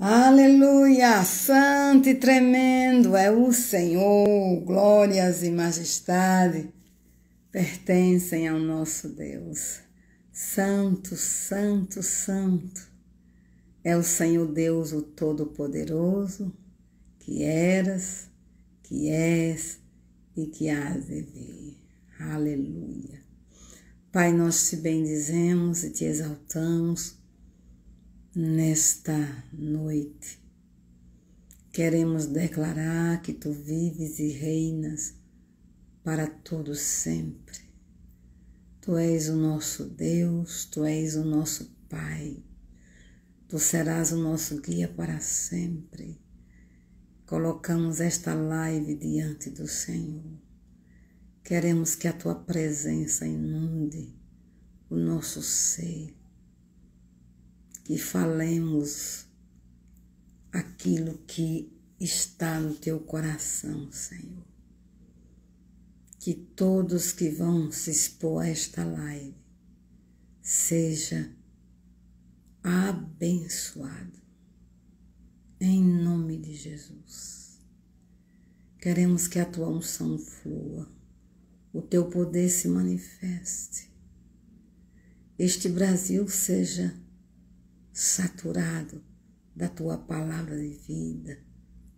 Aleluia! Santo e tremendo é o Senhor, glórias e majestade pertencem ao nosso Deus. Santo, santo, santo é o Senhor Deus, o Todo-Poderoso, que eras, que és e que hás de vir. Aleluia! Pai, nós te bendizemos e te exaltamos nesta noite. Queremos declarar que tu vives e reinas para todo sempre. Tu és o nosso Deus, tu és o nosso Pai. Tu serás o nosso guia para sempre. Colocamos esta live diante do Senhor. Queremos que a tua presença inunde o nosso ser. Que falemos aquilo que está no teu coração, Senhor. Que todos que vão se expor a esta live seja abençoado. Em nome de Jesus. Queremos que a tua unção flua, o teu poder se manifeste. Este Brasil seja saturado da tua palavra de vida,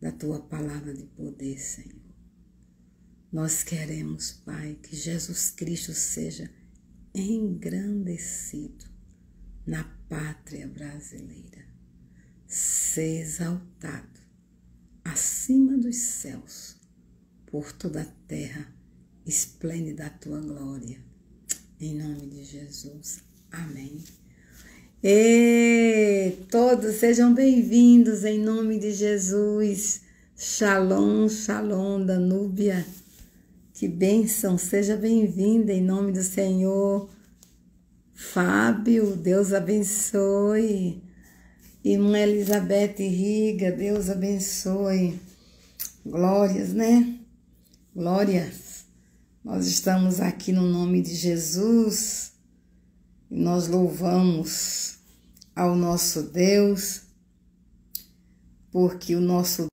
da tua palavra de poder, Senhor. Nós queremos, Pai, que Jesus Cristo seja engrandecido na pátria brasileira, ser exaltado acima dos céus, por toda a terra, esplêndida a tua glória. Em nome de Jesus. Amém. E todos sejam bem-vindos em nome de Jesus. Shalom, shalom, Danúbia. Que bênção, seja bem-vinda em nome do Senhor. Fábio, Deus abençoe. Irmã Elizabeth Riga, Deus abençoe. Glórias, né? Glórias. Nós estamos aqui no nome de Jesus. E nós louvamos ao nosso Deus, porque o nosso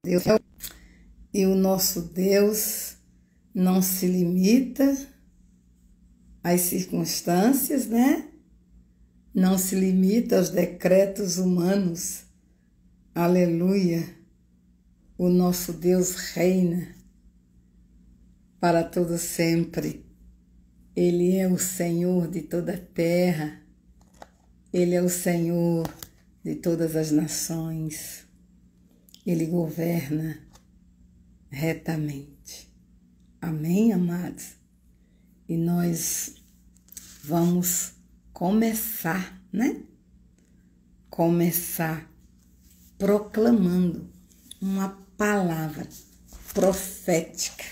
Deus e o nosso Deus não se limita às circunstâncias, né? Não se limita aos decretos humanos. Aleluia! O nosso Deus reina para todo sempre. Ele é o Senhor de toda a terra. Ele é o Senhor de todas as nações. Ele governa retamente. Amém, amados? E nós vamos começar, né? Começar proclamando uma palavra profética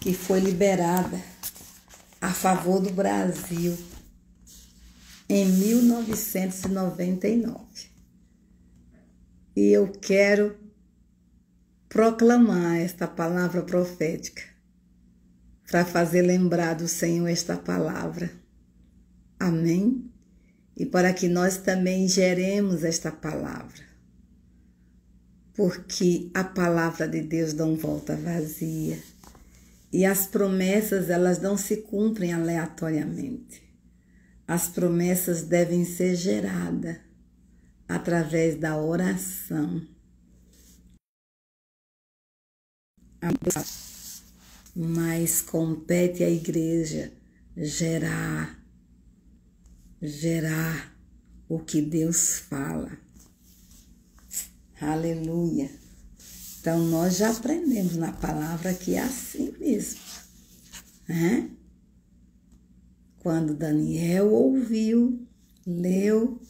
que foi liberada a favor do Brasil em 1999. E eu quero proclamar esta palavra profética para fazer lembrar do Senhor esta palavra. Amém? E para que nós também geremos esta palavra. Porque a palavra de Deus não volta vazia. E as promessas, elas não se cumprem aleatoriamente. As promessas devem ser geradas através da oração. Mas compete à igreja gerar o que Deus fala. Aleluia! Então, nós já aprendemos na palavra que é assim mesmo, né? Quando Daniel ouviu, leu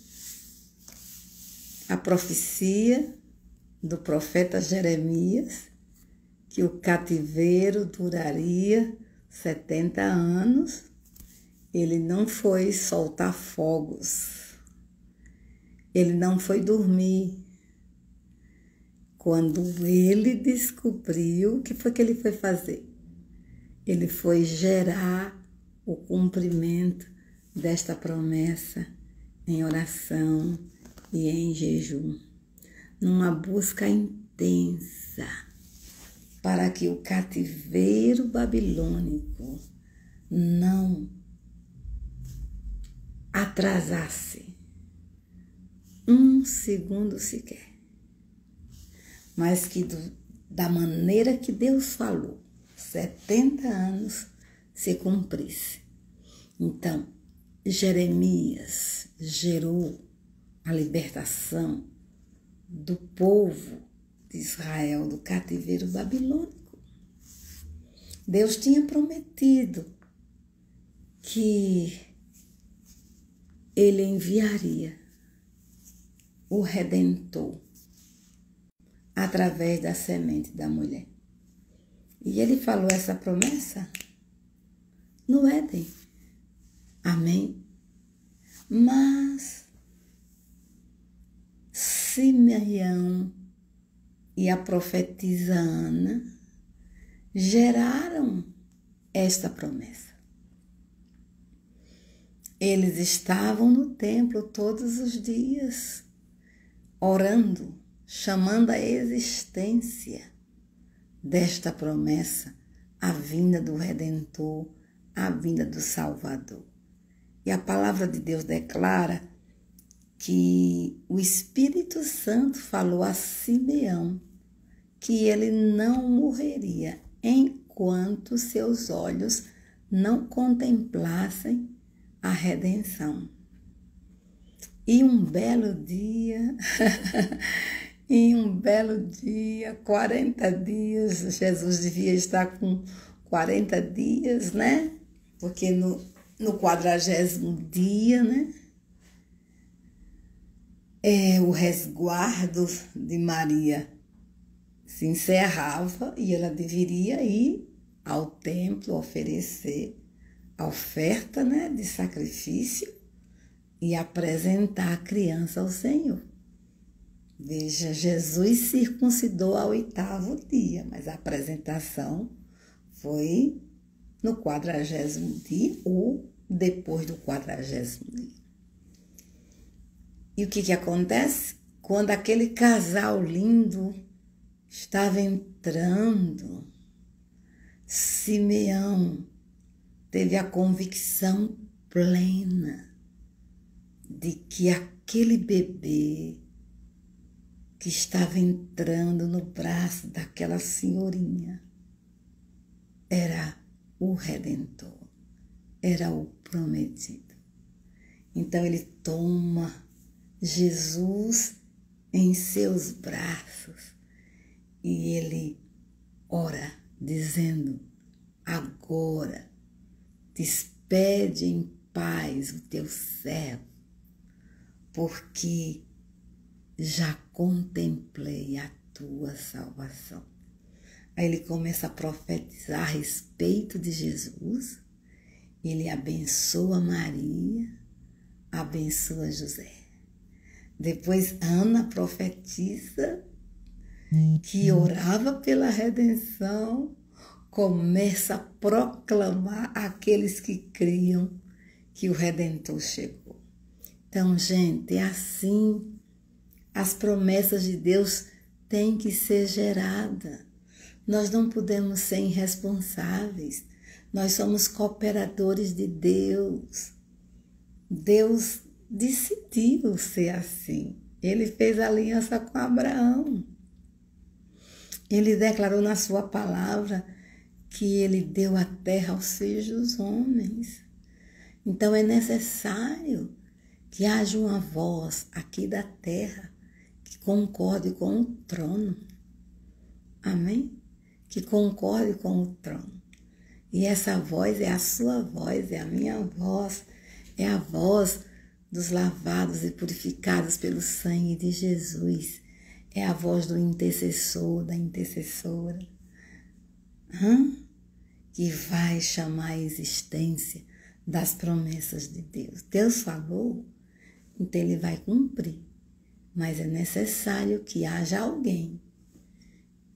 a profecia do profeta Jeremias, que o cativeiro duraria 70 anos, ele não foi soltar fogos, ele não foi dormir. Quando ele descobriu, o que foi que ele foi fazer? Ele foi gerar o cumprimento desta promessa em oração, e em jejum, numa busca intensa para que o cativeiro babilônico não atrasasse um segundo sequer, mas que da maneira que Deus falou, 70 anos se cumprisse. Então, Jeremias gerou a libertação do povo de Israel do cativeiro babilônico. Deus tinha prometido que ele enviaria o Redentor através da semente da mulher. E ele falou essa promessa no Éden. Amém? Mas Simeão e a profetisa Ana geraram esta promessa. Eles estavam no templo todos os dias, orando, chamando a existência desta promessa, a vinda do Redentor, a vinda do Salvador. E a palavra de Deus declara que o Espírito Santo falou a Simeão que ele não morreria enquanto seus olhos não contemplassem a redenção. E um belo dia, 40 dias, Jesus devia estar com 40 dias, né? Porque no 40º dia, né? O resguardo de Maria se encerrava e ela deveria ir ao templo oferecer a oferta, né, de sacrifício e apresentar a criança ao Senhor. Veja, Jesus circuncidou ao 8º dia, mas a apresentação foi no 40º dia ou depois do 40º dia. E o que acontece? Quando aquele casal lindo estava entrando, Simeão teve a convicção plena de que aquele bebê que estava entrando no braço daquela senhorinha era o Redentor, era o prometido. Então ele toma Jesus em seus braços e ele ora dizendo: agora despede em paz o teu servo, porque já contemplei a tua salvação. Aí ele começa a profetizar a respeito de Jesus, ele abençoa Maria, abençoa José. Depois Ana profetiza que orava pela redenção, começa a proclamar àqueles que criam que o Redentor chegou. Então, gente, é assim. As promessas de Deus têm que ser geradas. Nós não podemos ser irresponsáveis. Nós somos cooperadores de Deus. Deus decidiu ser assim. Ele fez aliança com Abraão. Ele declarou na sua palavra que ele deu a terra aos filhos dos homens. Então é necessário que haja uma voz aqui da terra que concorde com o trono. Amém? Que concorde com o trono. E essa voz é a sua voz, é a minha voz, é a voz dos lavados e purificados pelo sangue de Jesus. É a voz do intercessor, da intercessora, que vai chamar a existência das promessas de Deus. Deus falou, então ele vai cumprir. Mas é necessário que haja alguém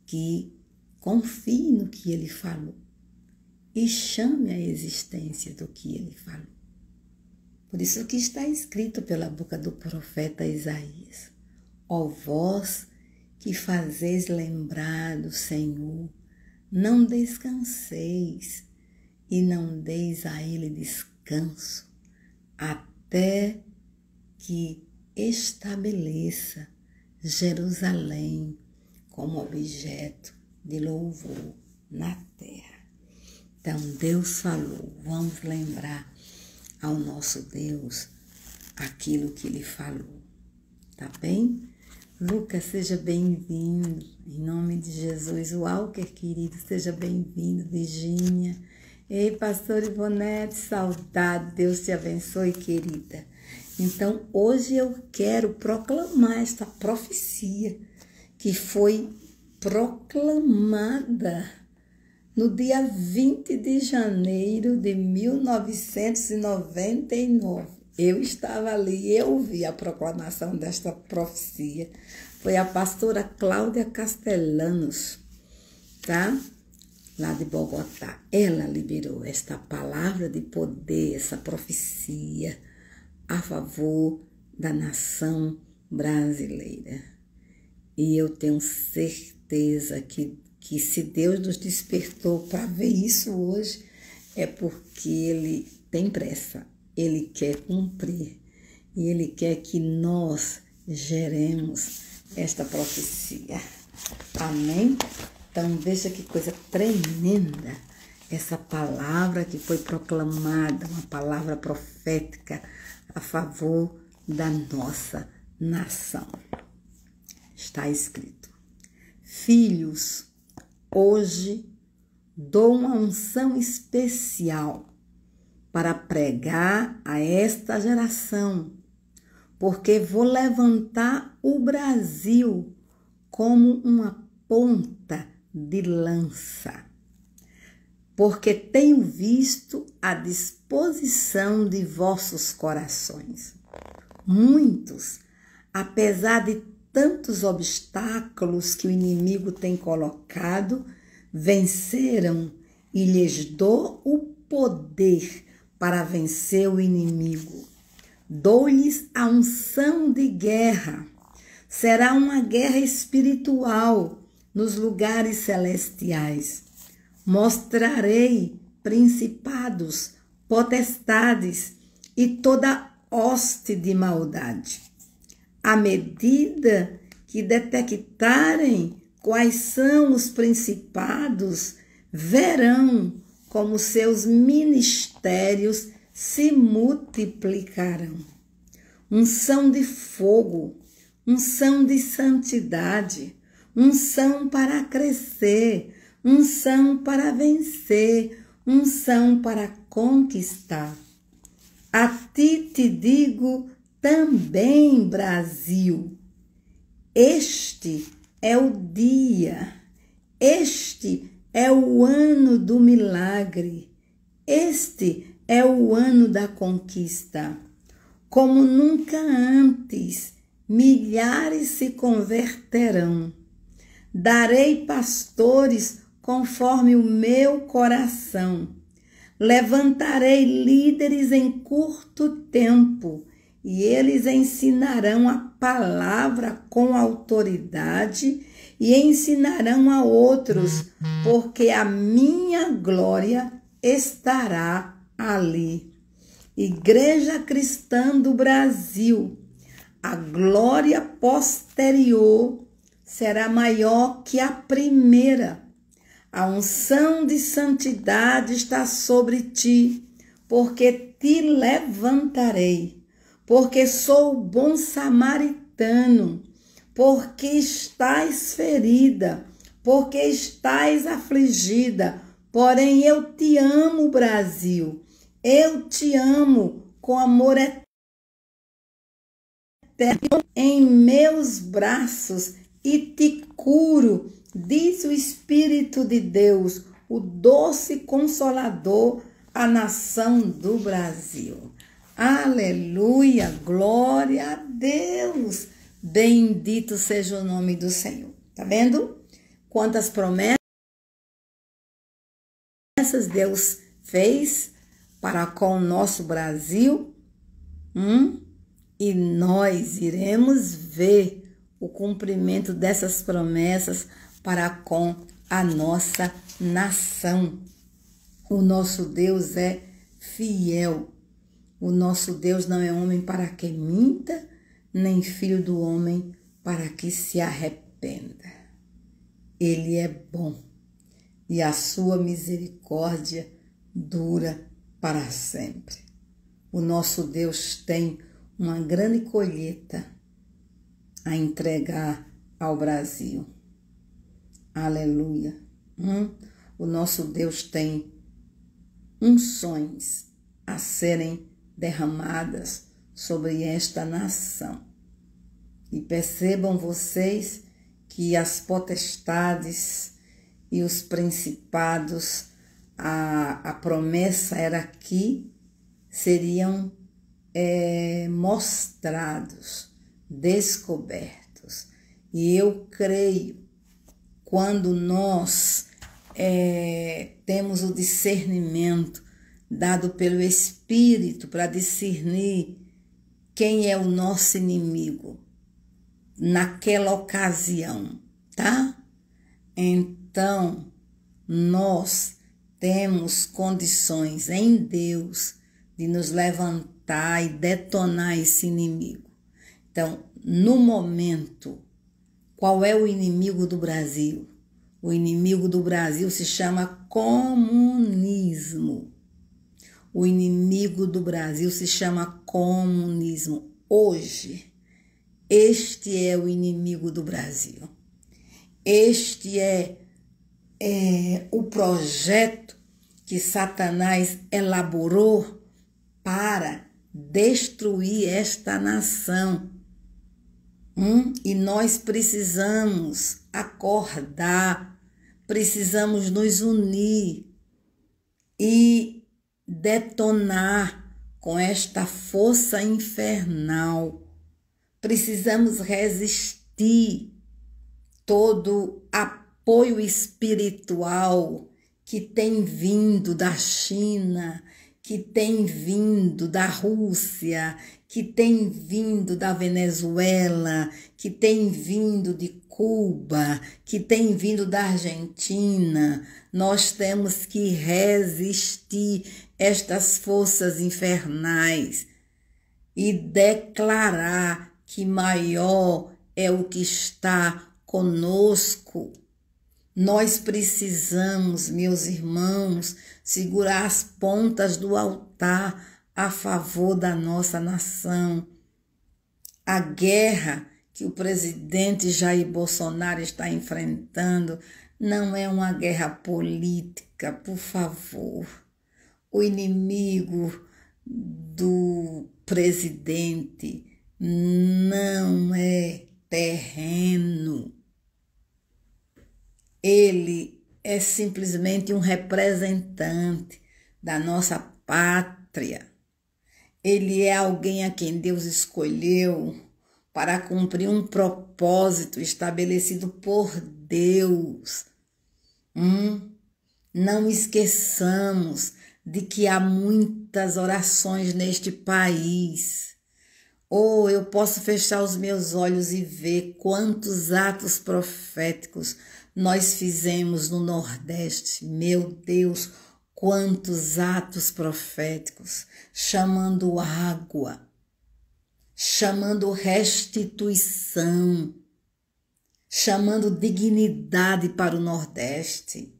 que confie no que ele falou e chame a existência do que ele falou. Por isso que está escrito pela boca do profeta Isaías: ó vós que fazeis lembrar do Senhor, não descanseis e não deis a ele descanso, até que estabeleça Jerusalém como objeto de louvor na terra. Então Deus falou, vamos lembrar ao nosso Deus aquilo que Ele falou, tá bem? Lucas, seja bem-vindo, em nome de Jesus. Walker, querido, seja bem-vindo. Virgínia. Ei, pastor Ivonete, saudade, Deus te abençoe, querida. Então, hoje eu quero proclamar esta profecia que foi proclamada no dia 20 de janeiro de 1999. Eu estava ali e eu vi a proclamação desta profecia. Foi a pastora Cláudia Castellanos, tá? Lá de Bogotá. Ela liberou esta palavra de poder, essa profecia a favor da nação brasileira. E eu tenho certeza que se Deus nos despertou para ver isso hoje, é porque Ele tem pressa. Ele quer cumprir e Ele quer que nós geremos esta profecia. Amém? Então, veja que coisa tremenda essa palavra que foi proclamada, uma palavra profética a favor da nossa nação. Está escrito: filhos, hoje dou uma unção especial para pregar a esta geração, porque vou levantar o Brasil como uma ponta de lança, porque tenho visto a disposição de vossos corações. Muitos, apesar de tantos obstáculos que o inimigo tem colocado, venceram e lhes dou o poder para vencer o inimigo. Dou-lhes a unção de guerra. Será uma guerra espiritual nos lugares celestiais. Mostrarei principados, potestades e toda hoste de maldade. À medida que detectarem quais são os principados, verão como seus ministérios se multiplicarão. Unção de fogo, unção de santidade, unção para crescer, unção para vencer, unção para conquistar. A ti te digo também, Brasil, este é o dia, este é o ano do milagre, este é o ano da conquista. Como nunca antes, milhares se converterão. Darei pastores conforme o meu coração. Levantarei líderes em curto tempo, e eles ensinarão a palavra com autoridade e ensinarão a outros, porque a minha glória estará ali. Igreja Cristã do Brasil, a glória posterior será maior que a primeira. A unção de santidade está sobre ti, porque te levantarei, porque sou o bom samaritano, porque estás ferida, porque estás afligida, porém eu te amo, Brasil, eu te amo com amor eterno em meus braços e te curo, diz o Espírito de Deus, o doce consolador, a nação do Brasil. Aleluia, glória a Deus, bendito seja o nome do Senhor. Tá vendo? Quantas promessas Deus fez para com o nosso Brasil, E nós iremos ver o cumprimento dessas promessas para com a nossa nação. O nosso Deus é fiel. O nosso Deus não é homem para que minta, nem filho do homem para que se arrependa. Ele é bom e a sua misericórdia dura para sempre. O nosso Deus tem uma grande colheita a entregar ao Brasil. Aleluia. O nosso Deus tem unções a serem derramadas sobre esta nação. E percebam vocês que as potestades e os principados, a promessa era que seriam mostrados, descobertos. E eu creio, quando nós temos o discernimento dado pelo Espírito para discernir quem é o nosso inimigo naquela ocasião, tá? Então, nós temos condições em Deus de nos levantar e detonar esse inimigo. Então, no momento, qual é o inimigo do Brasil? O inimigo do Brasil se chama comunismo. O inimigo do Brasil se chama comunismo. Hoje, este é o inimigo do Brasil. Este é o projeto que Satanás elaborou para destruir esta nação. E nós precisamos acordar, precisamos nos unir e detonar com esta força infernal. Precisamos resistir todo apoio espiritual que tem vindo da China, que tem vindo da Rússia, que tem vindo da Venezuela, que tem vindo de Cuba, que tem vindo da Argentina. Nós temos que resistir estas forças infernais e declarar que maior é o que está conosco. Nós precisamos, meus irmãos, segurar as pontas do altar a favor da nossa nação. A guerra que o presidente Jair Bolsonaro está enfrentando não é uma guerra política, por favor. O inimigo do presidente não é terreno. Ele é simplesmente um representante da nossa pátria. Ele é alguém a quem Deus escolheu para cumprir um propósito estabelecido por Deus. Não esqueçamos de que há muitas orações neste país. Eu posso fechar os meus olhos e ver quantos atos proféticos nós fizemos no Nordeste. Meu Deus, quantos atos proféticos, chamando água, chamando restituição, chamando dignidade para o Nordeste.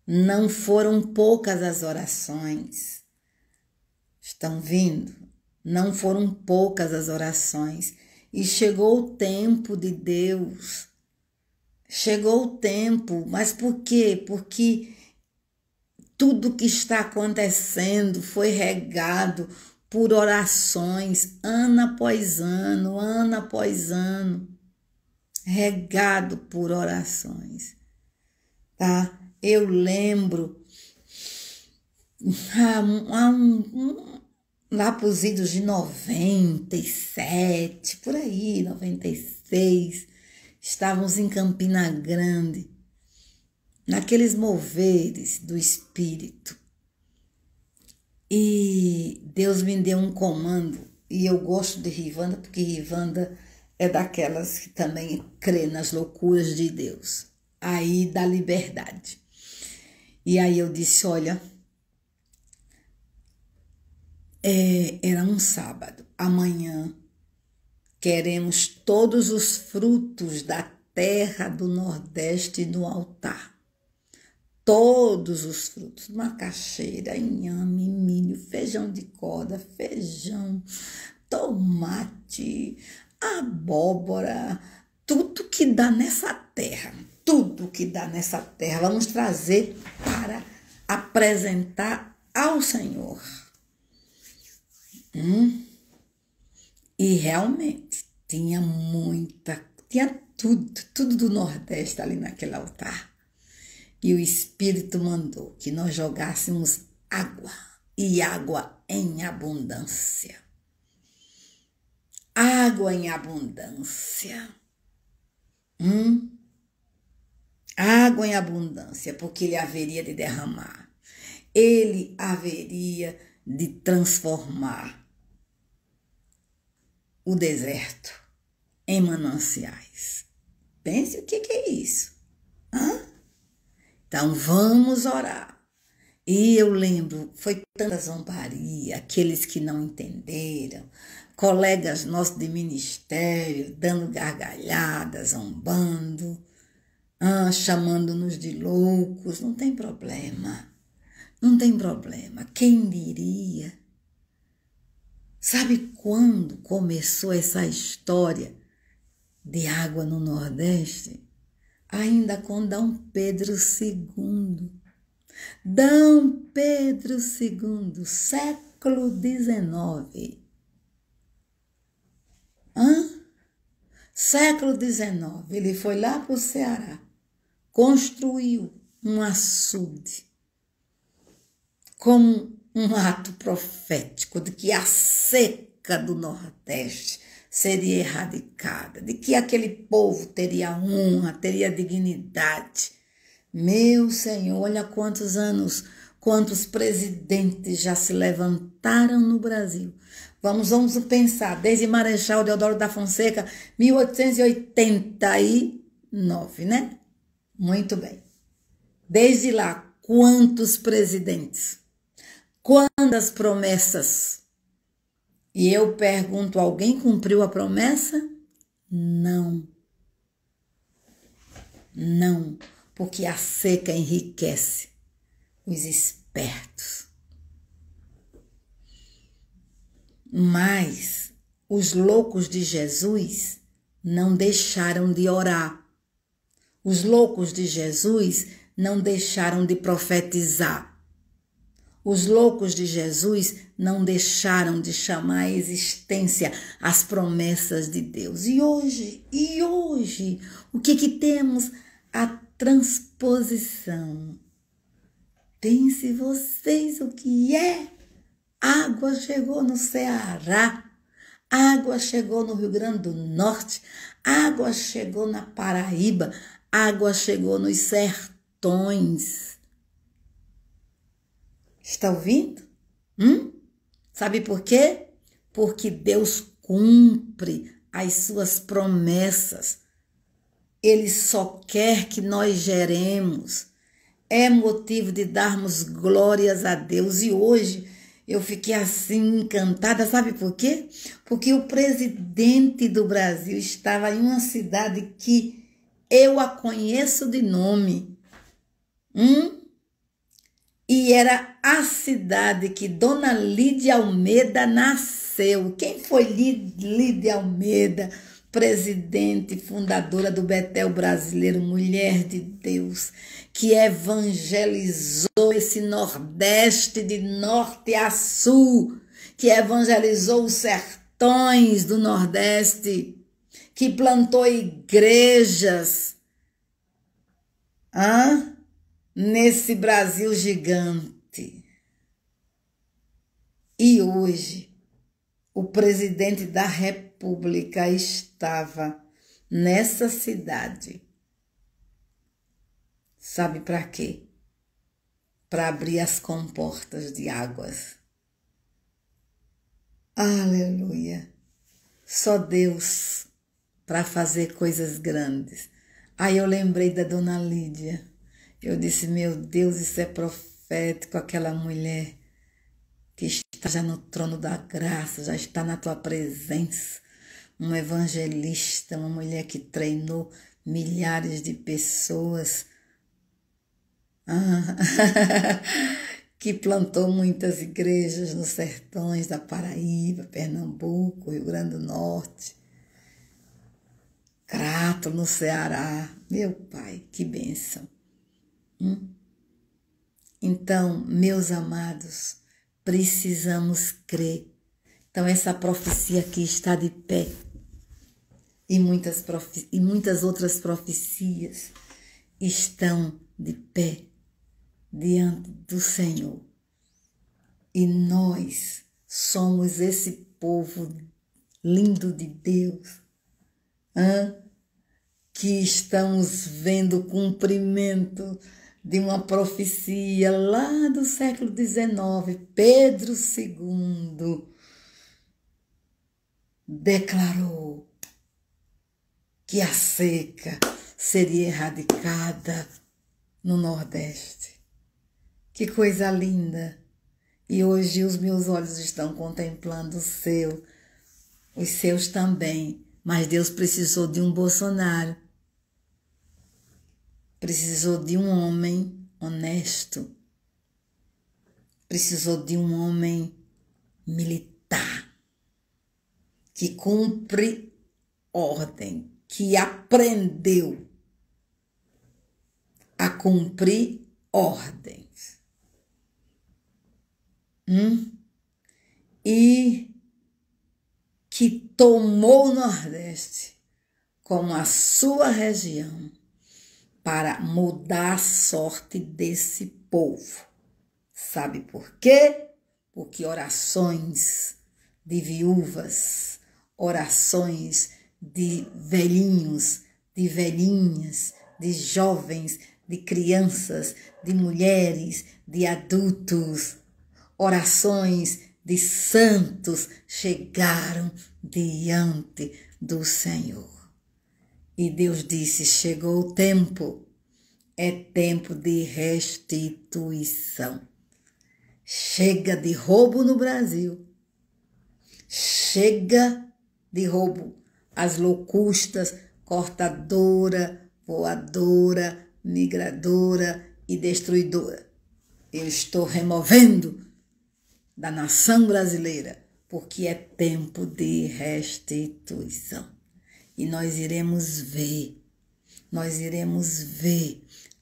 Não foram poucas as orações. Estão vindo? Não foram poucas as orações. E chegou o tempo de Deus. Chegou o tempo. Mas por quê? Porque tudo que está acontecendo foi regado por orações, ano após ano, regado por orações, tá? Eu lembro, lá para os idos de 97, por aí, 96, estávamos em Campina Grande, naqueles moveres do Espírito. E Deus me deu um comando. E eu gosto de Rivanda, porque Rivanda é daquelas que também crê nas loucuras de Deus. Aí da liberdade. E aí eu disse, olha, era um sábado. Amanhã queremos todos os frutos da terra do Nordeste no altar. Todos os frutos, macaxeira, inhame, milho, feijão de corda, feijão, tomate, abóbora, tudo que dá nessa terra, vamos trazer para apresentar ao Senhor. E realmente tinha tudo do Nordeste ali naquele altar. E o Espírito mandou que nós jogássemos água, e água em abundância. Água em abundância. Água em abundância, porque ele haveria de derramar. Ele haveria de transformar o deserto em mananciais. Pense o que é isso. Então, vamos orar. E eu lembro, foi tanta zombaria, aqueles que não entenderam, colegas nossos de ministério, dando gargalhadas, zombando, chamando-nos de loucos. Não tem problema, não tem problema. Quem diria? Sabe quando começou essa história de água no Nordeste? Ainda com D. Pedro II. D. Pedro II, século XIX. Século XIX. Ele foi lá para o Ceará, construiu um açude como um ato profético de que a seca do Nordeste seria erradicada, de que aquele povo teria honra, teria dignidade. Meu Senhor, olha quantos anos, quantos presidentes já se levantaram no Brasil. Vamos pensar, desde Marechal Deodoro da Fonseca, 1889, né? Muito bem. Desde lá, quantos presidentes, quantas promessas. E eu pergunto, alguém cumpriu a promessa? Não. Não, porque a seca enriquece os espertos. Mas os loucos de Jesus não deixaram de orar. Os loucos de Jesus não deixaram de profetizar. Os loucos de Jesus não deixaram de chamar à existência as promessas de Deus. E hoje, o que temos? A transposição. Pense vocês o que é. Água chegou no Ceará, água chegou no Rio Grande do Norte, água chegou na Paraíba, água chegou nos sertões. Está ouvindo? Sabe por quê? Porque Deus cumpre as suas promessas. Ele só quer que nós geremos. É motivo de darmos glórias a Deus. E hoje eu fiquei assim encantada. Sabe por quê? Porque o presidente do Brasil estava em uma cidade que eu a conheço de nome. E era a cidade que Dona Lídia Almeida nasceu. Quem foi Lídia Almeida? Presidente, fundadora do Betel Brasileiro, mulher de Deus, que evangelizou esse Nordeste de norte a sul, que evangelizou os sertões do Nordeste, que plantou igrejas. Nesse Brasil gigante. E hoje, o presidente da República estava nessa cidade. Sabe para quê? Para abrir as comportas de águas. Aleluia. Só Deus para fazer coisas grandes. Aí eu lembrei da dona Lídia. Eu disse, meu Deus, isso é profético, aquela mulher que está já no trono da graça, já está na tua presença. Uma evangelista, uma mulher que treinou milhares de pessoas. Que plantou muitas igrejas nos sertões da Paraíba, Pernambuco, Rio Grande do Norte, Crato, no Ceará. Meu Pai, que bênção. Então, meus amados, precisamos crer. Então, essa profecia aqui está de pé. E muitas outras profecias estão de pé diante do Senhor. E nós somos esse povo lindo de Deus, que estamos vendo o cumprimento de uma profecia lá do século XIX. Pedro II declarou que a seca seria erradicada no Nordeste. Que coisa linda! E hoje os meus olhos estão contemplando os seus também. Mas Deus precisou de um Bolsonaro. Precisou de um homem honesto. Precisou de um homem militar. Que cumpre ordem. Que aprendeu a cumprir ordens. E que tomou o Nordeste como a sua região para mudar a sorte desse povo. Sabe por quê? Porque orações de viúvas, orações de velhinhos, de velhinhas, de jovens, de crianças, de mulheres, de adultos, orações de santos chegaram diante do Senhor. E Deus disse, chegou o tempo, é tempo de restituição. Chega de roubo no Brasil. Chega de roubo. As locustas, cortadora, voadora, migradora e destruidora. Eu estou removendo da nação brasileira, porque é tempo de restituição. E nós iremos ver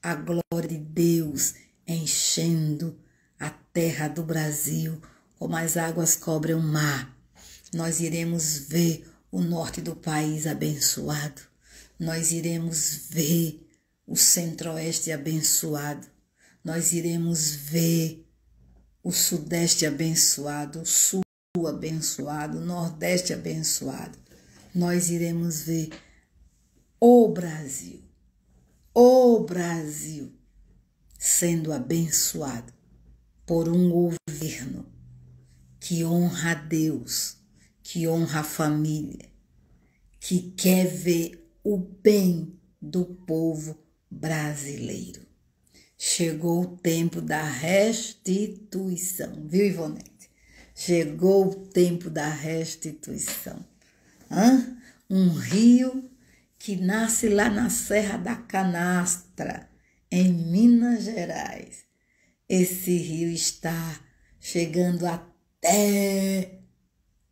a glória de Deus enchendo a terra do Brasil, como as águas cobrem o mar. Nós iremos ver o norte do país abençoado. Nós iremos ver o centro-oeste abençoado. Nós iremos ver o sudeste abençoado, o sul abençoado, o nordeste abençoado. Nós iremos ver o Brasil sendo abençoado por um governo que honra a Deus, que honra a família, que quer ver o bem do povo brasileiro. Chegou o tempo da restituição, viu, Ivonete? Chegou o tempo da restituição. Um rio que nasce lá na Serra da Canastra, em Minas Gerais. Esse rio está chegando até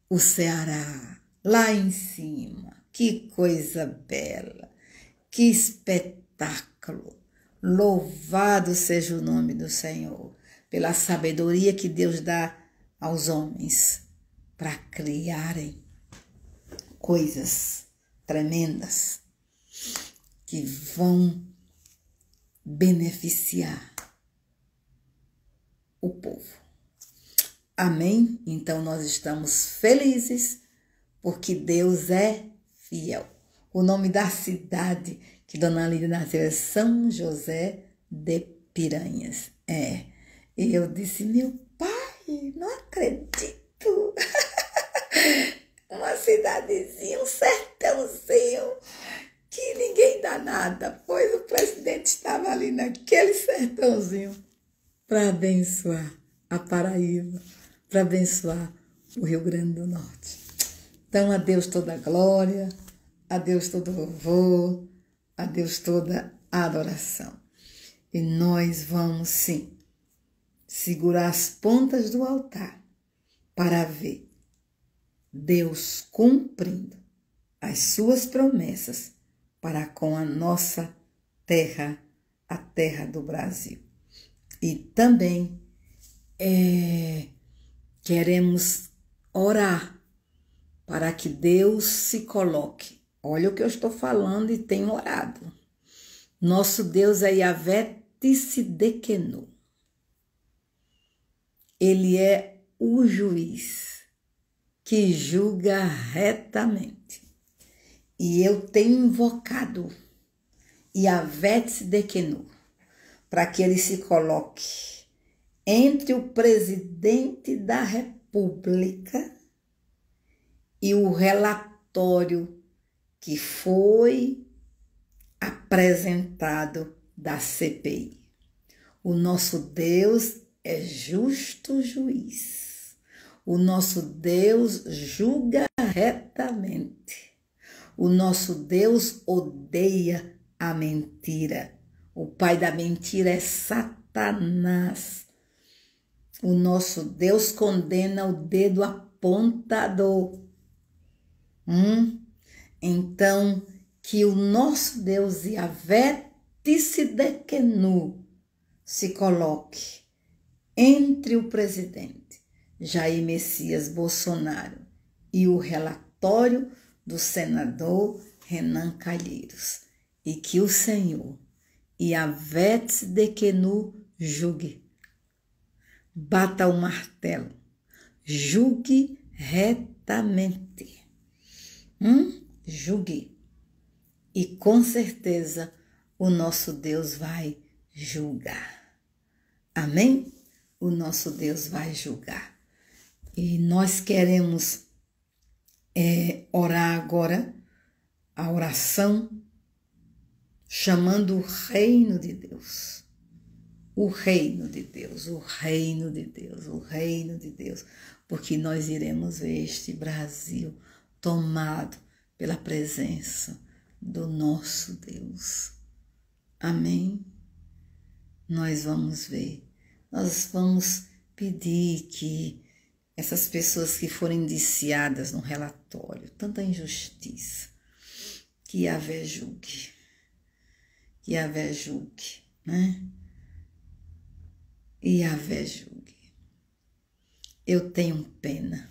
o Ceará, lá em cima. Que coisa bela, que espetáculo. Louvado seja o nome do Senhor, pela sabedoria que Deus dá aos homens para criarem coisas tremendas que vão beneficiar o povo. Amém? Então nós estamos felizes porque Deus é fiel. O nome da cidade que Dona Lídia nasceu é São José de Piranhas. E eu disse, meu pai, não acredito. Uma cidadezinha, um sertãozinho, que ninguém dá nada, pois o presidente estava ali naquele sertãozinho para abençoar a Paraíba, para abençoar o Rio Grande do Norte. Então, a Deus toda a glória, a Deus todo o louvor, a Deus toda a adoração. E nós vamos, sim, segurar as pontas do altar para ver Deus cumprindo as suas promessas para com a nossa terra, a terra do Brasil. E também queremos orar para que Deus se coloque. Olha o que eu estou falando e tenho orado. Nosso Deus é Yahvé Tsidkenu. Ele é o juiz que julga retamente. E eu tenho invocado Yahvé Tsidkenu para que ele se coloque entre o presidente da República e o relatório que foi apresentado da CPI. O nosso Deus é justo juiz. O nosso Deus julga retamente. O nosso Deus odeia a mentira. O pai da mentira é Satanás. O nosso Deus condena o dedo apontador. Então, que o nosso Deus Yahvé Tsidkenu se coloque entre o presidente Jair Messias Bolsonaro e o relatório do senador Renan Calheiros. E que o Senhor Yahvé Tsidkenu julgue, bata o martelo, julgue retamente. Julgue. E com certeza o nosso Deus vai julgar. Amém? O nosso Deus vai julgar. E nós queremos orar agora a oração chamando o reino de Deus. O reino de Deus, o reino de Deus, o reino de Deus. Porque nós iremos ver este Brasil tomado pela presença do nosso Deus. Amém? Nós vamos ver. Nós vamos pedir que essas pessoas que forem indiciadas no relatório, tanta injustiça, que Yahvé julgue. Que Yahvé julgue, né? E Yahvé julgue. Eu tenho pena.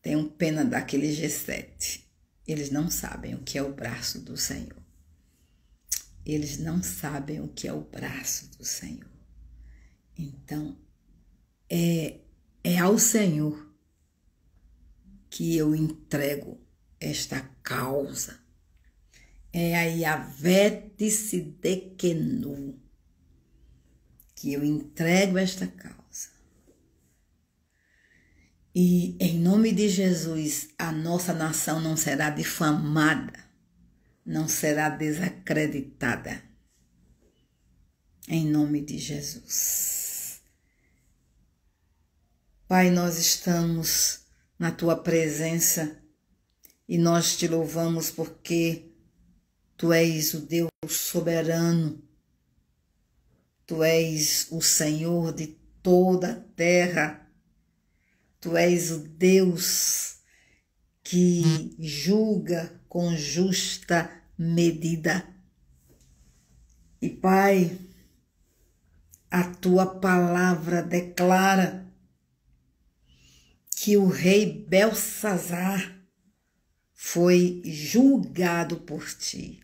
Tenho pena daquele G7. Eles não sabem o que é o braço do Senhor. Eles não sabem o que é o braço do Senhor. Então, é ao Senhor que eu entrego esta causa. É a Yahvé Tsidkenu que eu entrego esta causa. E em nome de Jesus, a nossa nação não será difamada, não será desacreditada. Em nome de Jesus. Pai, nós estamos na tua presença e nós te louvamos porque tu és o Deus soberano. Tu és o Senhor de toda a terra. Tu és o Deus que julga com justa medida. E, Pai, a tua palavra declara que o rei Belsazar foi julgado por ti.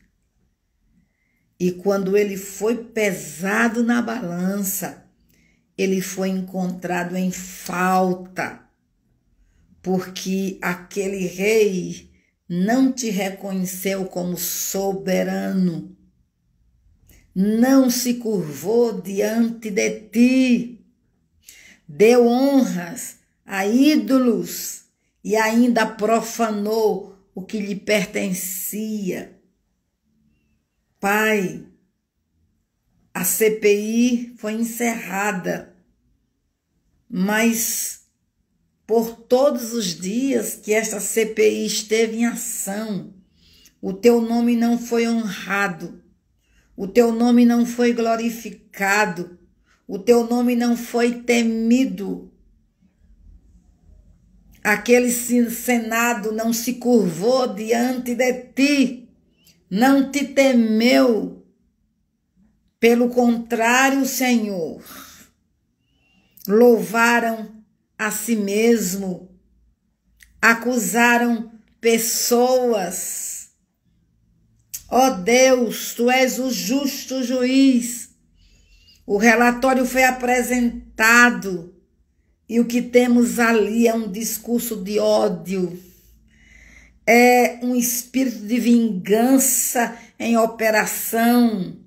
E quando ele foi pesado na balança, ele foi encontrado em falta, porque aquele rei não te reconheceu como soberano, não se curvou diante de ti, deu honras a ídolos e ainda profanou o que lhe pertencia. Pai, a CPI foi encerrada, mas por todos os dias que esta CPI esteve em ação, o teu nome não foi honrado, o teu nome não foi glorificado, o teu nome não foi temido. Aquele Senado não se curvou diante de ti, não te temeu. Pelo contrário, Senhor, louvaram a si mesmo, acusaram pessoas. Ó Deus, tu és o justo juiz. O relatório foi apresentado e o que temos ali é um discurso de ódio, é um espírito de vingança em operação.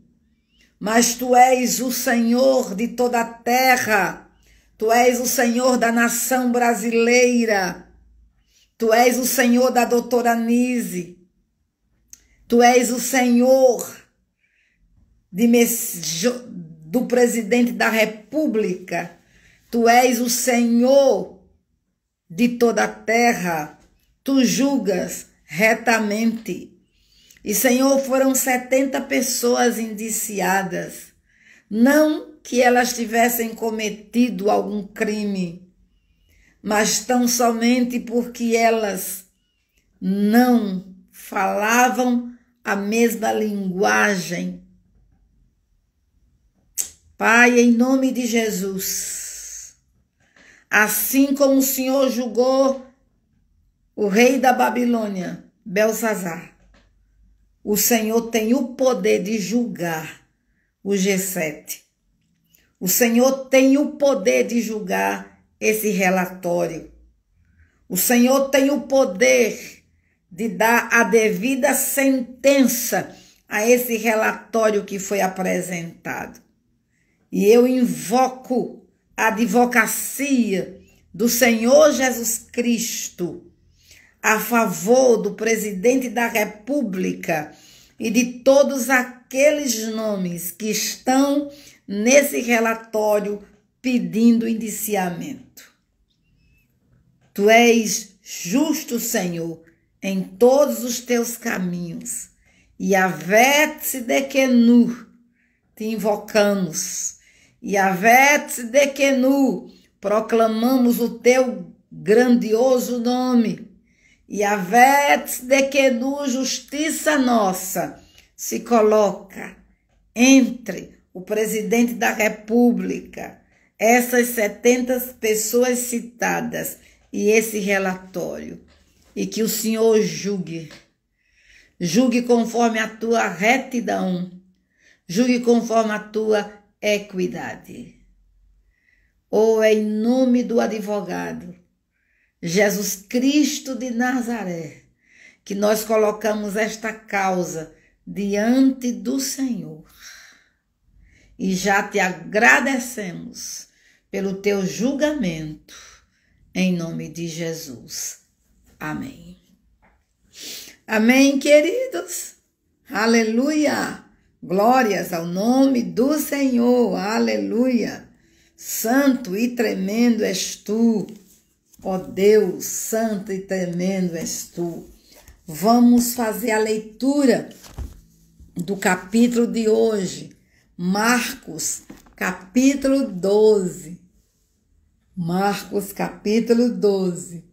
Mas tu és o Senhor de toda a terra, tu és o Senhor da nação brasileira, tu és o Senhor da doutora Nise, tu és o Senhor do presidente da República, tu és o Senhor de toda a terra, tu julgas retamente. E, Senhor, foram 70 pessoas indiciadas, não que elas tivessem cometido algum crime, mas tão somente porque elas não falavam a mesma linguagem. Pai, em nome de Jesus, assim como o Senhor julgou o rei da Babilônia, Belsazar, o Senhor tem o poder de julgar o G7. O Senhor tem o poder de julgar esse relatório. O Senhor tem o poder de dar a devida sentença a esse relatório que foi apresentado. E eu invoco a advocacia do Senhor Jesus Cristo a favor do presidente da República e de todos aqueles nomes que estão nesse relatório pedindo indiciamento. Tu és justo, Senhor, em todos os teus caminhos. Yahvé Tzidkenu, te invocamos. Yahvé Tzidkenu, proclamamos o teu grandioso nome. Yahvé Tzidkenu, justiça nossa, se coloca entre o presidente da República, essas 70 pessoas citadas e esse relatório, e que o Senhor julgue conforme a tua retidão, julgue conforme a tua equidade. Ou em nome do advogado Jesus Cristo de Nazaré, que nós colocamos esta causa diante do Senhor e já te agradecemos pelo teu julgamento, em nome de Jesus. Amém. Amém, queridos. Aleluia. Glórias ao nome do Senhor. Aleluia. Santo e tremendo és tu. Ó Deus, santo e tremendo és tu. Vamos fazer a leitura do capítulo de hoje, Marcos, capítulo 12. Marcos, capítulo 12.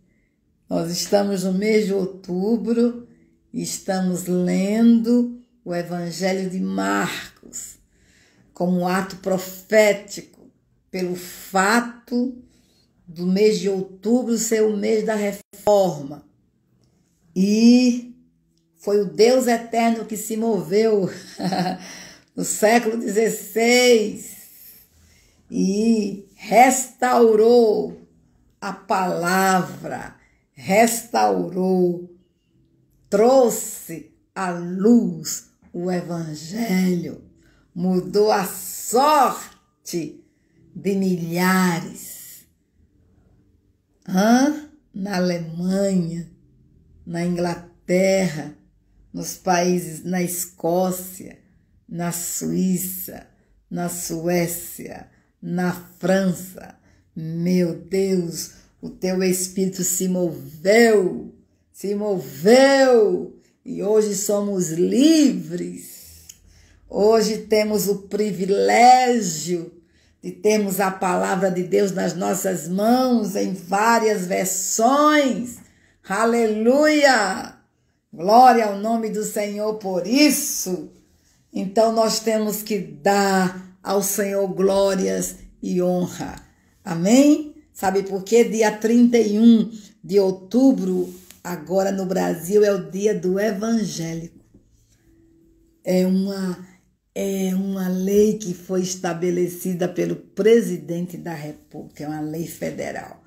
Nós estamos no mês de outubro e estamos lendo o Evangelho de Marcos como um ato profético pelo fato do mês de outubro ser o mês da reforma. E foi o Deus eterno que se moveu no século XVI e restaurou a palavra, restaurou, trouxe à luz o Evangelho, mudou a sorte de milhares. Na Alemanha, na Inglaterra, nos países, na Escócia, na Suíça, na Suécia, na França. Meu Deus, o teu Espírito se moveu, e hoje somos livres. Hoje temos o privilégio de termos a palavra de Deus nas nossas mãos, em várias versões. Aleluia! Glória ao nome do Senhor por isso. Então nós temos que dar ao Senhor glórias e honra. Amém? Sabe por quê? Dia 31 de outubro, agora no Brasil, é o dia do evangélico. É uma lei que foi estabelecida pelo presidente da República, é uma lei federal.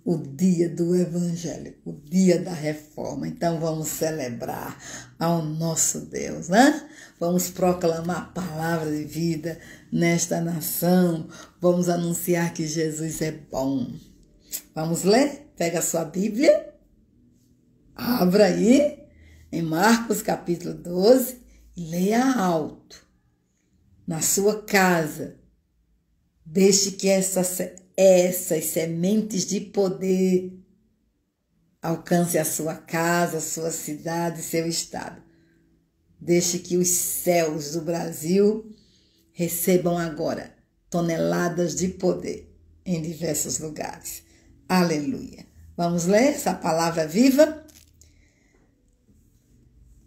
O dia do evangélico, o dia da reforma. Então vamos celebrar ao nosso Deus, né? Vamos proclamar a palavra de vida nesta nação. Vamos anunciar que Jesus é bom. Vamos ler? Pega a sua Bíblia, abra aí em Marcos capítulo 12 e leia alto na sua casa. Deixe que essas sementes de poder alcance a sua casa, a sua cidade, seu estado. Deixe que os céus do Brasil recebam agora toneladas de poder em diversos lugares. Aleluia. Vamos ler essa palavra viva?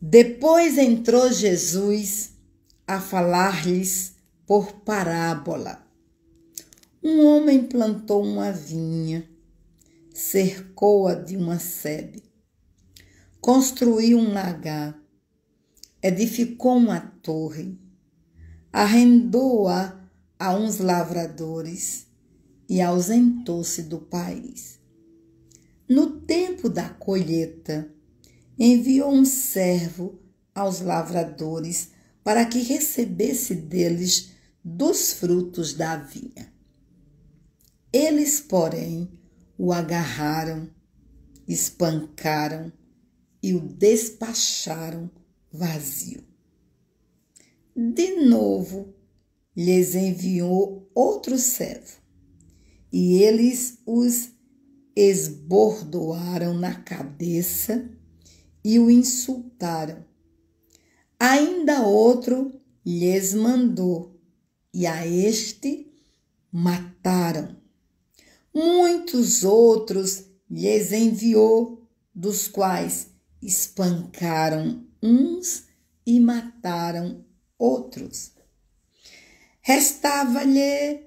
Depois entrou Jesus a falar-lhes por parábola. Um homem plantou uma vinha, cercou-a de uma sebe, construiu um lagar, edificou uma torre, arrendou-a a uns lavradores e ausentou-se do país. No tempo da colheita, enviou um servo aos lavradores para que recebesse deles dos frutos da vinha. Eles, porém, o agarraram, espancaram e o despacharam vazio. De novo, lhes enviou outro servo, e eles os esbordoaram na cabeça e o insultaram. Ainda outro lhes mandou, e a este mataram. Muitos outros lhes enviou, dos quais espancaram uns e mataram outros. Restava-lhe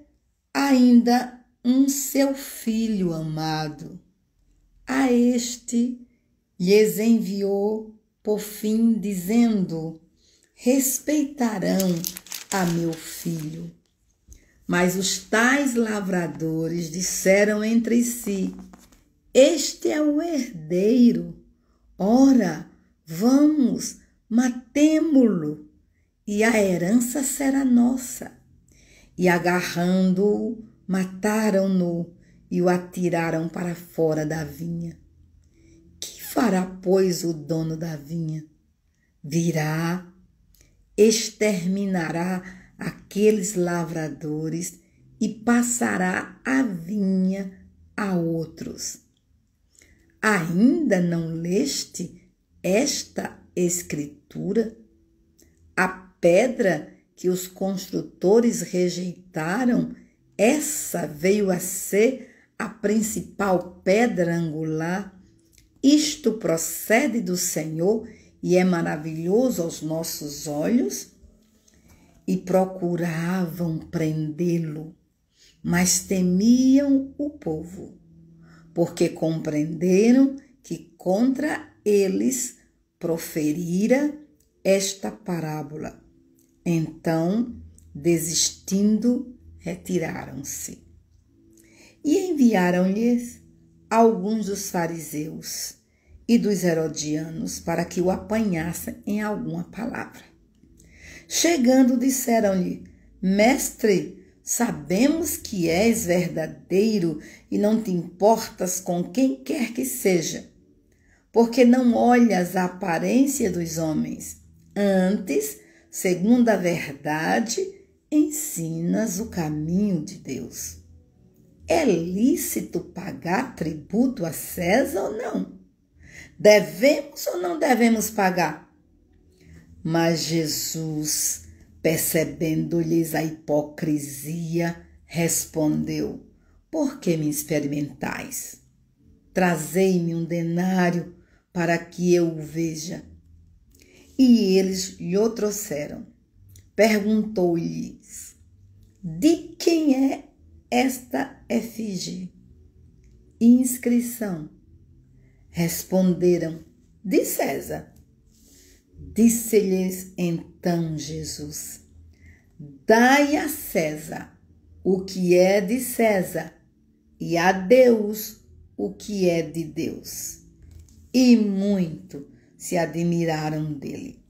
ainda um seu filho amado. A este lhes enviou por fim, dizendo: respeitarão a meu filho. Mas os tais lavradores disseram entre si: este é o herdeiro. Ora, vamos, matemo-lo, e a herança será nossa. E agarrando-o, mataram-no e o atiraram para fora da vinha. Que fará, pois, o dono da vinha? Virá, exterminará aqueles lavradores e passará a vinha a outros. Ainda não leste esta escritura? A pedra que os construtores rejeitaram, essa veio a ser a principal pedra angular. Isto procede do Senhor e é maravilhoso aos nossos olhos. E procuravam prendê-lo, mas temiam o povo, porque compreenderam que contra eles proferira esta parábola. Então, desistindo, retiraram-se. E enviaram-lhes alguns dos fariseus e dos herodianos para que o apanhassem em alguma palavra. Chegando, disseram-lhe: Mestre, Sabemos que és verdadeiro e não te importas com quem quer que seja, porque não olhas a aparência dos homens. Antes, segundo a verdade, ensinas o caminho de Deus. É lícito pagar tributo a César ou não? Devemos ou não devemos pagar? Mas Jesus, percebendo-lhes a hipocrisia, respondeu: por que me experimentais? Trazei-me um denário para que eu o veja. E eles lhe o trouxeram. Perguntou-lhes: de quem é esta efígie e inscrição? Responderam: de César. Disse-lhes então Jesus: dai a César o que é de César e a Deus o que é de Deus. E muito se admiraram dele.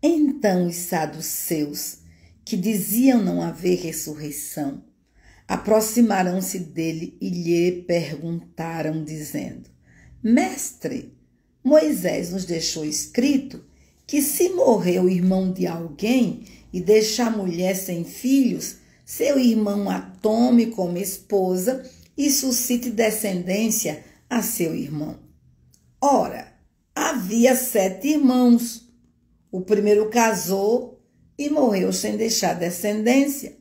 Então os saduceus, que diziam não haver ressurreição, aproximaram-se dele e lhe perguntaram, dizendo: Mestre, Moisés nos deixou escrito que se morrer o irmão de alguém e deixar a mulher sem filhos, seu irmão a tome como esposa e suscite descendência a seu irmão. Ora, havia 7 irmãos. O primeiro casou e morreu sem deixar descendência.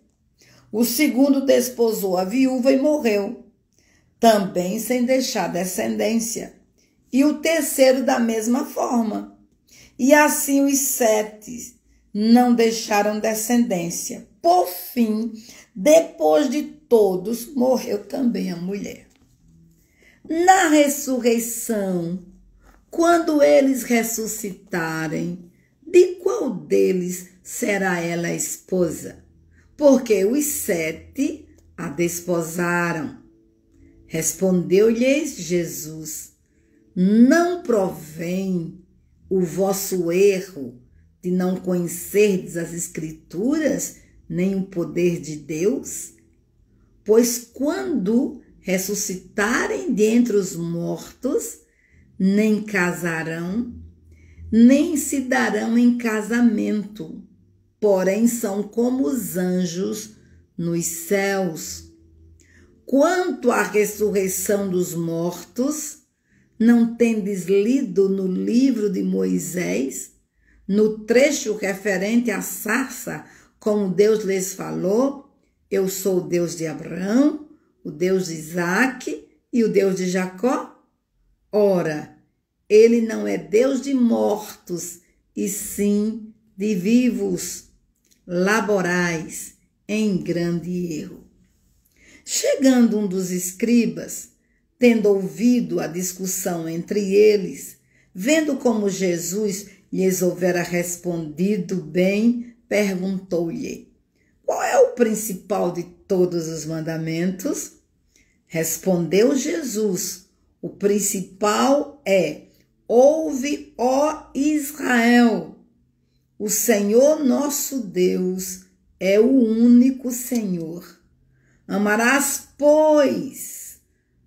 O segundo desposou a viúva e morreu, também sem deixar descendência. E o terceiro da mesma forma. E assim os 7 não deixaram descendência. Por fim, depois de todos, morreu também a mulher. Na ressurreição, quando eles ressuscitarem, de qual deles será ela a esposa? Porque os 7 a desposaram. Respondeu-lhes Jesus: não provém o vosso erro de não conhecerdes as Escrituras, nem o poder de Deus? Pois quando ressuscitarem dentre os mortos, nem casarão, nem se darão em casamento, porém são como os anjos nos céus. Quanto à ressurreição dos mortos, não tendes lido no livro de Moisés, no trecho referente à sarça, como Deus lhes falou: eu sou o Deus de Abraão, o Deus de Isaque e o Deus de Jacó? Ora, ele não é Deus de mortos, e sim de vivos. Laborais em grande erro. Chegando um dos escribas, tendo ouvido a discussão entre eles, vendo como Jesus lhes houvera respondido bem, perguntou-lhe: qual é o principal de todos os mandamentos? Respondeu Jesus: o principal é: ouve, ó Israel, o Senhor nosso Deus é o único Senhor. Amarás, pois,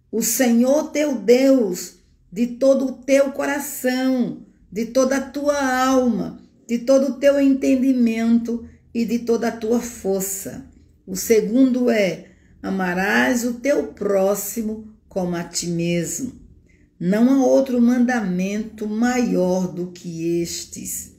o Senhor teu Deus de todo o teu coração, de toda a tua alma, de todo o teu entendimento e de toda a tua força. O segundo é: amarás o teu próximo como a ti mesmo. Não há outro mandamento maior do que estes.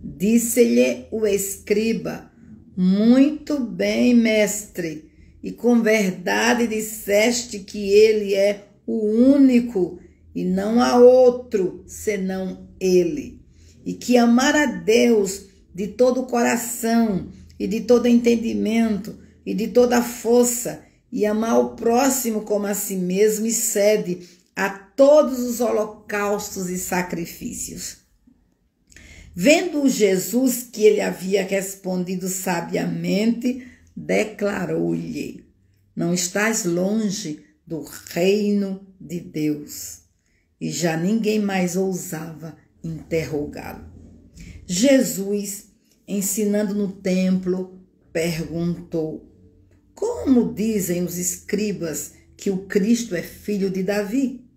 Disse-lhe o escriba: muito bem, mestre, e com verdade disseste que ele é o único e não há outro senão ele, e que amar a Deus de todo o coração e de todo entendimento e de toda a força, e amar o próximo como a si mesmo, excede a todos os holocaustos e sacrifícios. Vendo Jesus que ele havia respondido sabiamente, declarou-lhe: não estás longe do reino de Deus. E já ninguém mais ousava interrogá-lo. Jesus, ensinando no templo, perguntou: como dizem os escribas que o Cristo é filho de Davi?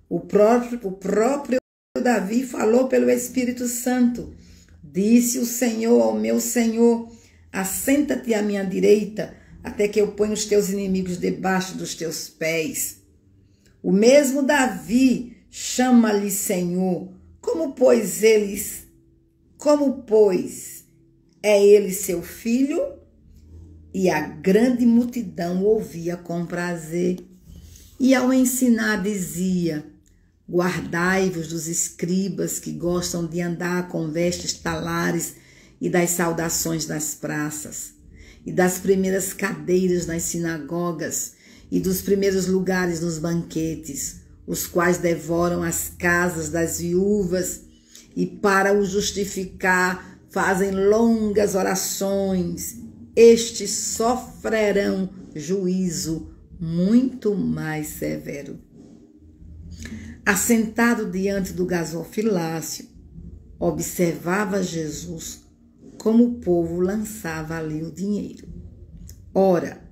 O próprio Davi falou pelo Espírito Santo. Disse o Senhor ao meu Senhor: assenta-te à minha direita, até que eu ponha os teus inimigos debaixo dos teus pés. O mesmo Davi chama-lhe Senhor. Como, pois, é ele seu filho? E a grande multidão ouvia com prazer. E ao ensinar dizia: guardai-vos dos escribas que gostam de andar com vestes talares e das saudações nas praças, e das primeiras cadeiras nas sinagogas, e dos primeiros lugares nos banquetes, os quais devoram as casas das viúvas, e para o justificar fazem longas orações. Estes sofrerão juízo muito mais severo. Assentado diante do gasofilácio, observava Jesus como o povo lançava ali o dinheiro. Ora,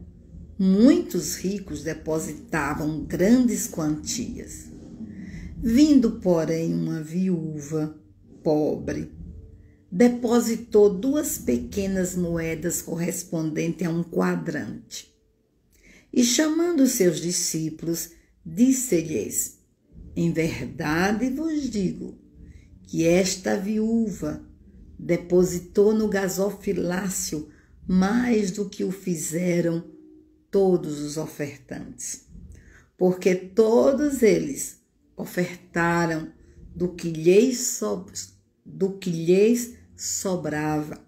muitos ricos depositavam grandes quantias. Vindo, porém, uma viúva pobre, depositou 2 pequenas moedas correspondentes a um quadrante. E chamando seus discípulos, disse-lhes: em verdade vos digo que esta viúva depositou no gasofilácio mais do que o fizeram todos os ofertantes, porque todos eles ofertaram do que lhes sobrava.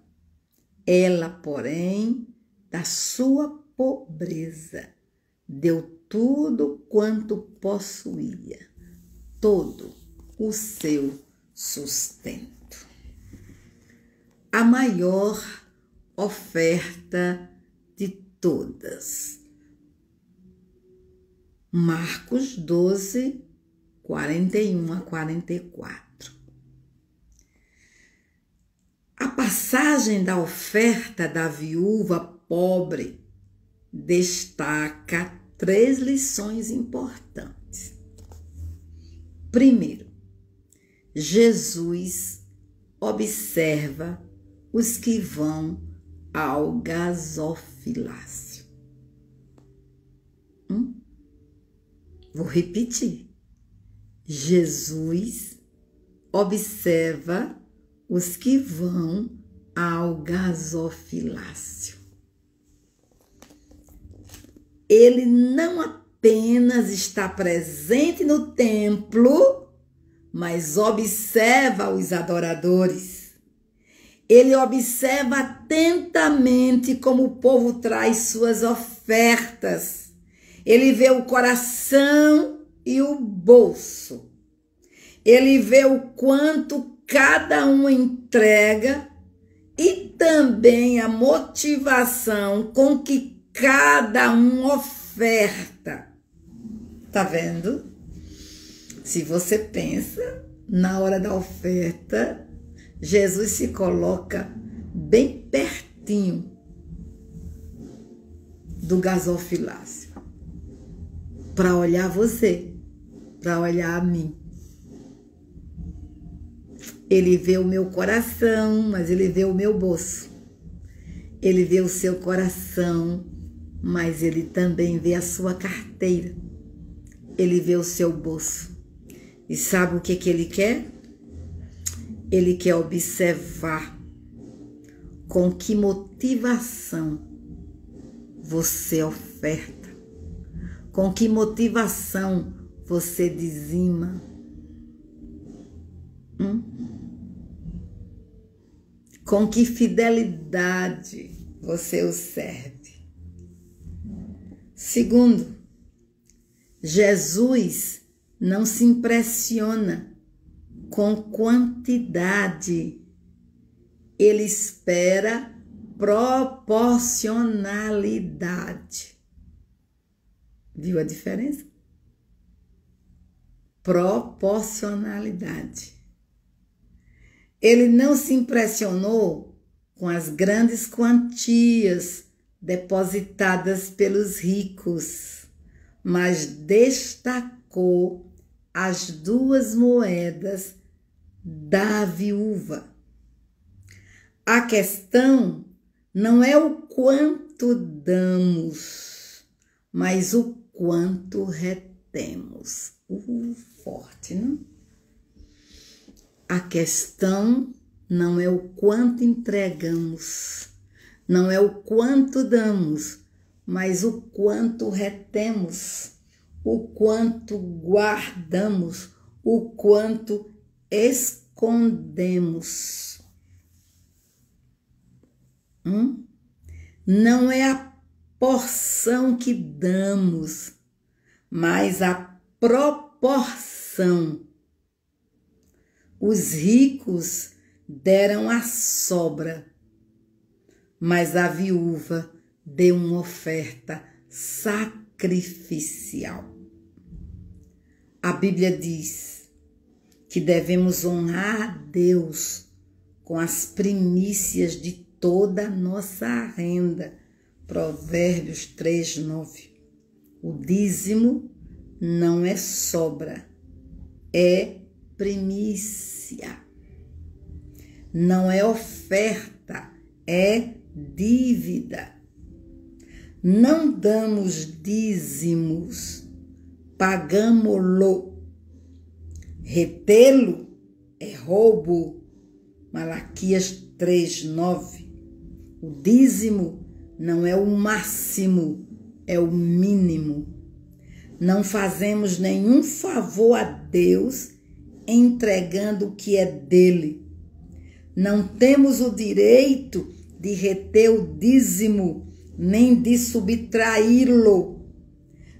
Ela, porém, da sua pobreza, deu tudo quanto possuía, todo o seu sustento. A maior oferta de todas. Marcos 12, 41 a 44. A passagem da oferta da viúva pobre destaca 3 lições importantes. Primeiro, Jesus observa os que vão ao gasofilácio. Vou repetir. Jesus observa os que vão ao gasofilácio. Ele não apenas está presente no templo, mas observa os adoradores. Ele observa atentamente como o povo traz suas ofertas. Ele vê o coração e o bolso. Ele vê o quanto cada um entrega e também a motivação com que cada um oferta. Tá vendo? Se você pensa, na hora da oferta, Jesus se coloca bem pertinho do gasofilácio para olhar você, para olhar a mim. Ele vê o meu coração, mas ele vê o meu bolso. Ele vê o seu coração, mas ele também vê a sua carteira. Ele vê o seu bolso. E sabe o que ele quer? Ele quer observar com que motivação você oferta, com que motivação você dizima. Com que fidelidade você o serve. Segundo, Jesus não se impressiona com quantidade, ele espera proporcionalidade. Viu a diferença? Proporcionalidade. Ele não se impressionou com as grandes quantias depositadas pelos ricos, mas destacou as 2 moedas da viúva. A questão não é o quanto damos, mas o quanto retemos. Forte, não? A questão não é o quanto entregamos, não é o quanto damos, mas o quanto retemos, o quanto guardamos, o quanto escondemos. Não é a porção que damos, mas a proporção. Os ricos deram a sobra, mas a viúva deu uma oferta sacrificial. A Bíblia diz que devemos honrar a Deus com as primícias de toda a nossa renda. Provérbios 3:9. O dízimo não é sobra, é primícia. Não é oferta, é dívida. Não damos dízimos, pagamo-lo. Retê-lo é roubo. Malaquias 3:9. O dízimo não é o máximo, é o mínimo. Não fazemos nenhum favor a Deus entregando o que é dele. Não temos o direito de reter o dízimo, nem de subtraí-lo.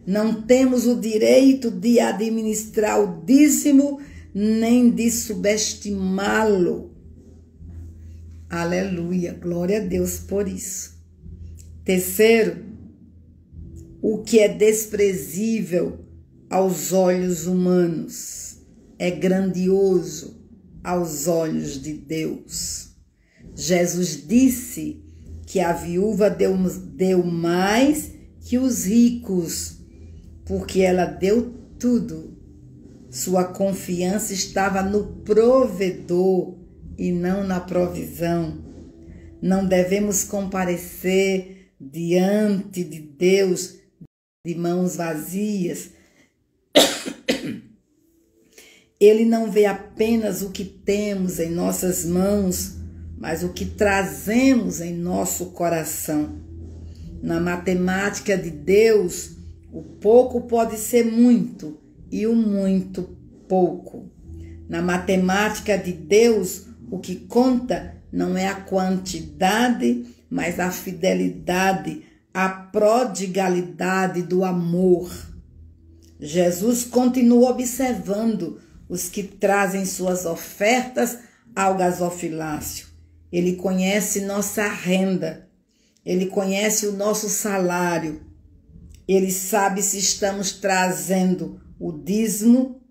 Não temos o direito de administrar o dízimo, nem de subestimá-lo. Aleluia, glória a Deus por isso. Terceiro, o que é desprezível aos olhos humanos é grandioso aos olhos de Deus. Jesus disse que a viúva deu mais que os ricos, porque ela deu tudo. Sua confiança estava no provedor e não na provisão. Não devemos comparecer diante de Deus de mãos vazias. Ele não vê apenas o que temos em nossas mãos, mas o que trazemos em nosso coração. Na matemática de Deus, o pouco pode ser muito e o muito pouco. Na matemática de Deus, o que conta não é a quantidade, mas a fidelidade, a prodigalidade do amor. Jesus continua observando os que trazem suas ofertas ao gasofilácio. Ele conhece nossa renda, ele conhece o nosso salário, ele sabe se estamos trazendo o dízimo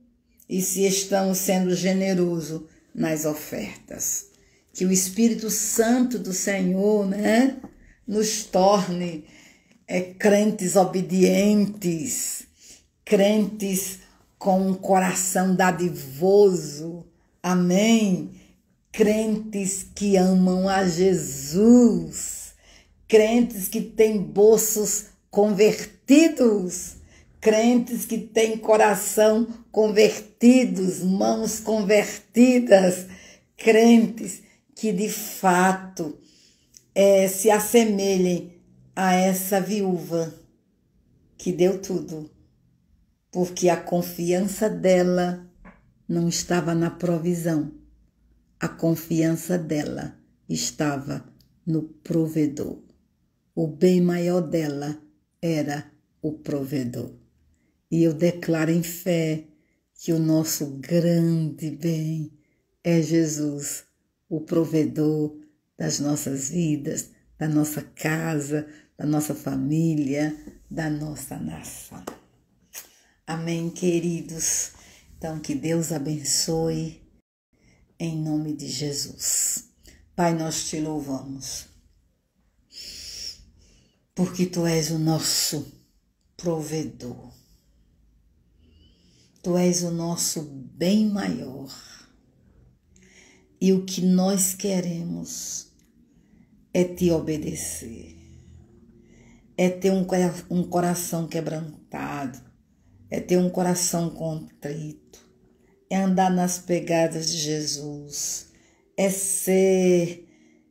e se estamos sendo generosos nas ofertas. Que o Espírito Santo do Senhor, nos torne crentes obedientes, crentes com um coração dadivoso, amém? Crentes que amam a Jesus, crentes que têm bolsos convertidos, crentes que têm coração convertidos, mãos convertidas, crentes que de fato se assemelhem a essa viúva que deu tudo, porque a confiança dela não estava na provisão, a confiança dela estava no provedor. O bem maior dela era o provedor. E eu declaro em fé que o nosso grande bem é Jesus, o provedor das nossas vidas, da nossa casa, da nossa família, da nossa nação. Amém, queridos? Então, que Deus abençoe em nome de Jesus. Pai, nós te louvamos, porque Tu és o nosso provedor. Tu és o nosso bem maior. E o que nós queremos é Te obedecer. É ter um coração quebrantado. É ter um coração contrito. É andar nas pegadas de Jesus. É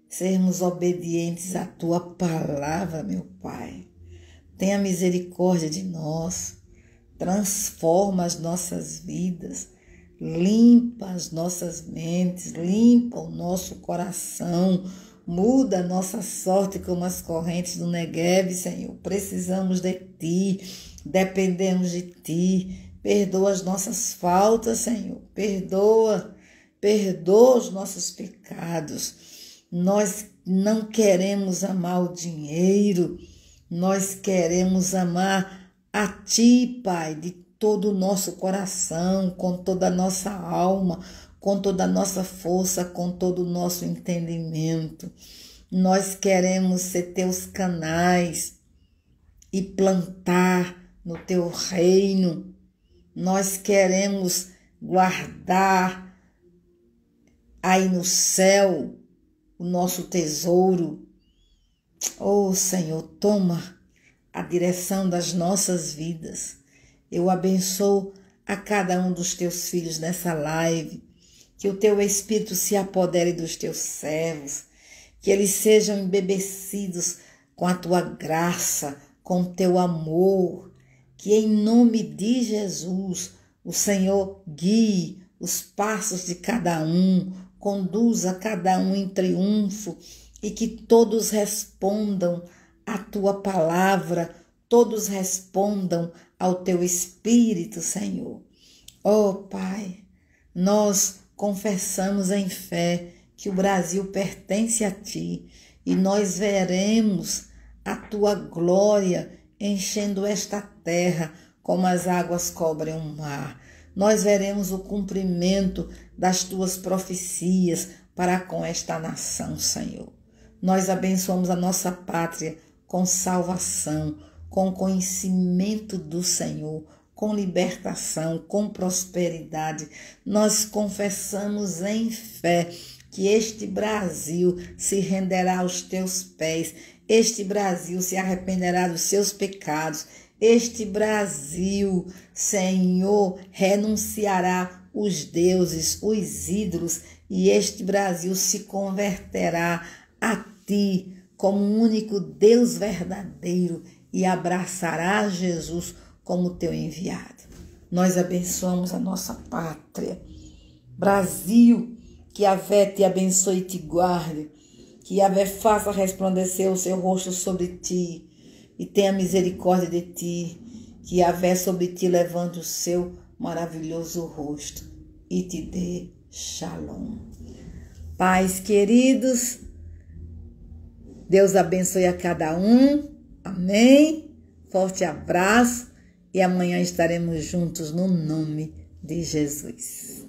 sermos obedientes à Tua palavra, meu Pai. Tenha misericórdia de nós. Transforma as nossas vidas, limpa as nossas mentes, limpa o nosso coração, muda a nossa sorte como as correntes do Negueb, Senhor. Precisamos de Ti, dependemos de Ti. Perdoa as nossas faltas, Senhor. Perdoa os nossos pecados. Nós não queremos amar o dinheiro, nós queremos amar a Ti, Pai, de todo o nosso coração, com toda a nossa alma, com toda a nossa força, com todo o nosso entendimento. Nós queremos ser Teus canais e plantar no Teu reino. Nós queremos guardar aí no céu o nosso tesouro. Oh, Senhor, toma a direção das nossas vidas. Eu abençoo a cada um dos Teus filhos nessa live, que o Teu Espírito se apodere dos Teus servos, que eles sejam embebecidos com a Tua graça, com o Teu amor, que em nome de Jesus o Senhor guie os passos de cada um, conduza cada um em triunfo e que todos respondam a Tua palavra, todos respondam ao Teu Espírito, Senhor. Oh, Pai, nós confessamos em fé que o Brasil pertence a Ti e nós veremos a Tua glória enchendo esta terra como as águas cobrem o mar. Nós veremos o cumprimento das Tuas profecias para com esta nação, Senhor. Nós abençoamos a nossa pátria com salvação, com conhecimento do Senhor, com libertação, com prosperidade. Nós confessamos em fé que este Brasil se renderá aos Teus pés, este Brasil se arrependerá dos seus pecados, este Brasil, Senhor, renunciará os deuses, os ídolos, e este Brasil se converterá a Ti como o único Deus verdadeiro e abraçará Jesus como Teu enviado. Nós abençoamos a nossa pátria. Brasil, que Yahvé te abençoe e te guarde, que Yahvé faça resplandecer o seu rosto sobre ti e tenha misericórdia de ti, que Yahvé sobre ti levante o seu maravilhoso rosto e te dê shalom. Pais queridos, Deus abençoe a cada um. Amém. Forte abraço e amanhã estaremos juntos no nome de Jesus.